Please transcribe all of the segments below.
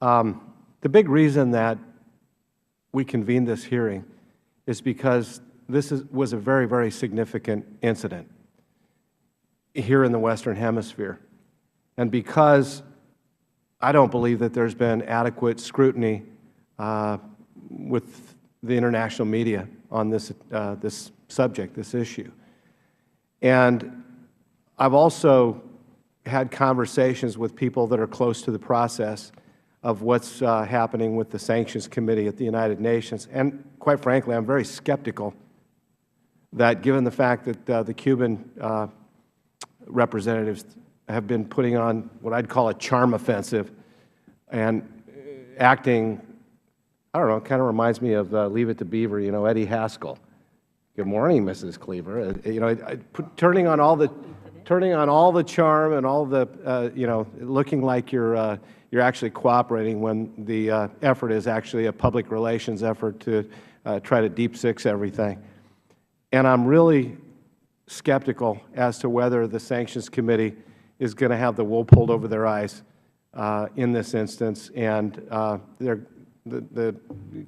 The big reason that we convened this hearing is because this was a very, very significant incident here in the Western Hemisphere, and because I don't believe that there's been adequate scrutiny with the international media on this subject, this issue. And I've also had conversations with people that are close to the process of what's happening with the Sanctions Committee at the United Nations. And quite frankly, I'm very skeptical that given the fact that the Cuban representatives have been putting on what I'd call a charm offensive and acting, I don't know, kind of reminds me of Leave It to Beaver, you know, Eddie Haskell. Good morning, Mrs. Cleaver. You know, turning on all the charm and all the, you know, looking like you're actually cooperating when the effort is actually a public relations effort to try to deep six everything. And I'm really skeptical as to whether the Sanctions Committee is going to have the wool pulled over their eyes in this instance, and the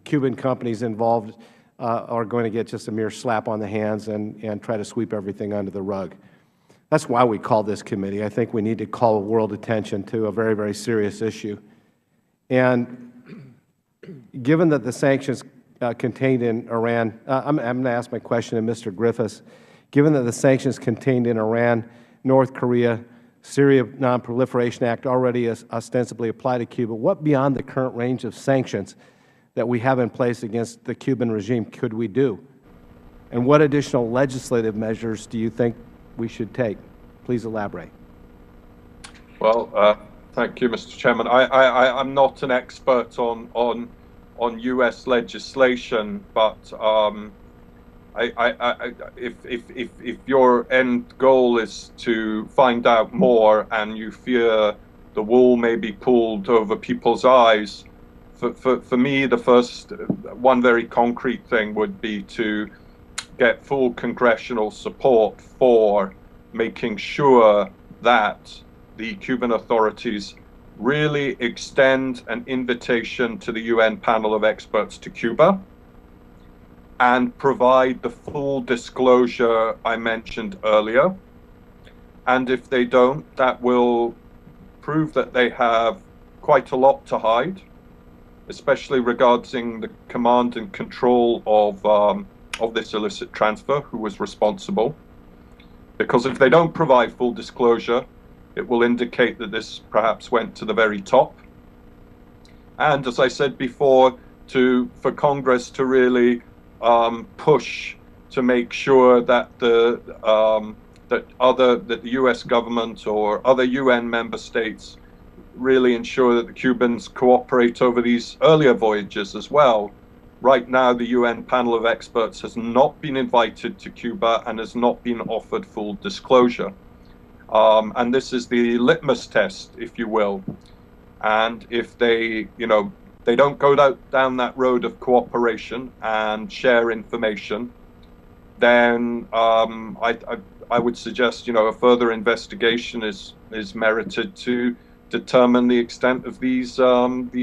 Cuban companies involved are going to get just a mere slap on the hands and try to sweep everything under the rug. That's why we called this committee. I think we need to call world attention to a very, very serious issue. And given that the sanctions contained in Iran, I'm going to ask my question to Mr. Griffiths. Given that the sanctions contained in Iran, North Korea, Syria Non-Proliferation Act already ostensibly apply to Cuba, what beyond the current range of sanctions that we have in place against the Cuban regime could we do? And what additional legislative measures do you think we should take? Please elaborate. Well, thank you, Mr. Chairman. I'm not an expert on U.S. legislation, but if your end goal is to find out more and you fear the wool may be pulled over people's eyes, for me, the first one very concrete thing would be to get full congressional support for making sure that the Cuban authorities really extend an invitation to the UN panel of experts to Cuba and provide the full disclosure I mentioned earlier. And if they don't, that will prove that they have quite a lot to hide, especially regarding the command and control of this illicit transfer, who was responsible. Because if they don't provide full disclosure, it will indicate that this perhaps went to the very top. And as I said before, for Congress to really push to make sure that the U.S. government or other UN member states really ensure that the Cubans cooperate over these earlier voyages as well. Right now, the UN panel of experts has not been invited to Cuba and has not been offered full disclosure. And this is the litmus test, if you will. And if they, they don't go down that road of cooperation and share information, then I would suggest, a further investigation is merited to determine the extent of these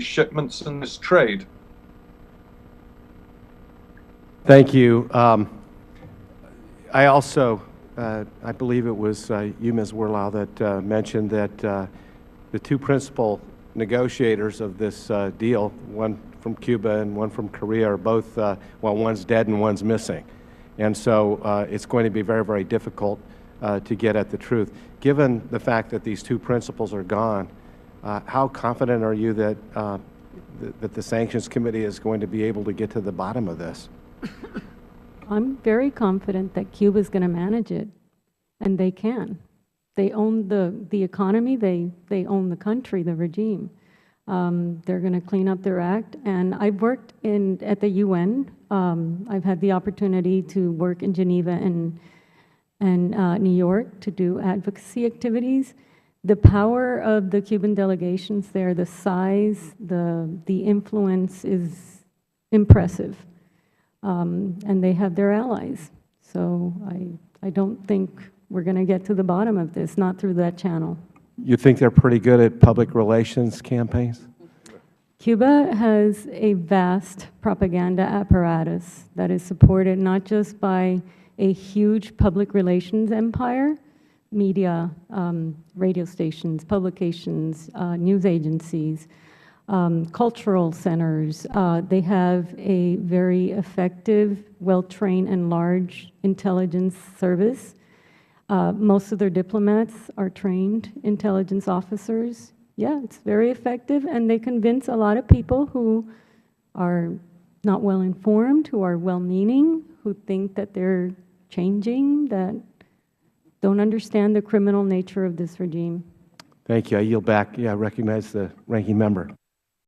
shipments and this trade. Thank you. I also, I believe it was you, Ms. Werlau, that mentioned that the two principal negotiators of this deal, one from Cuba and one from Korea, are both, well, one's dead and one's missing. And so it's going to be very, very difficult to get at the truth. Given the fact that these two principals are gone, how confident are you that, that the Sanctions Committee is going to be able to get to the bottom of this? I'm very confident that Cuba is going to manage it, and they can. They own the economy, they own the country, the regime. They're going to clean up their act. And I've worked at the UN. I've had the opportunity to work in Geneva and New York to do advocacy activities. The power of the Cuban delegations there, the size, the influence is impressive. And they have their allies. So I don't think we're going to get to the bottom of this, not through that channel. You think they're pretty good at public relations campaigns? Cuba has a vast propaganda apparatus that is supported not just by a huge public relations empire, media, radio stations, publications, news agencies, cultural centers. They have a very effective, well-trained, and large intelligence service. Most of their diplomats are trained intelligence officers. Yeah, it's very effective, and they convince a lot of people who are not well informed, who are well-meaning, who think that they're changing, that don't understand the criminal nature of this regime. Thank you. I yield back. Yeah, I recognize the ranking member.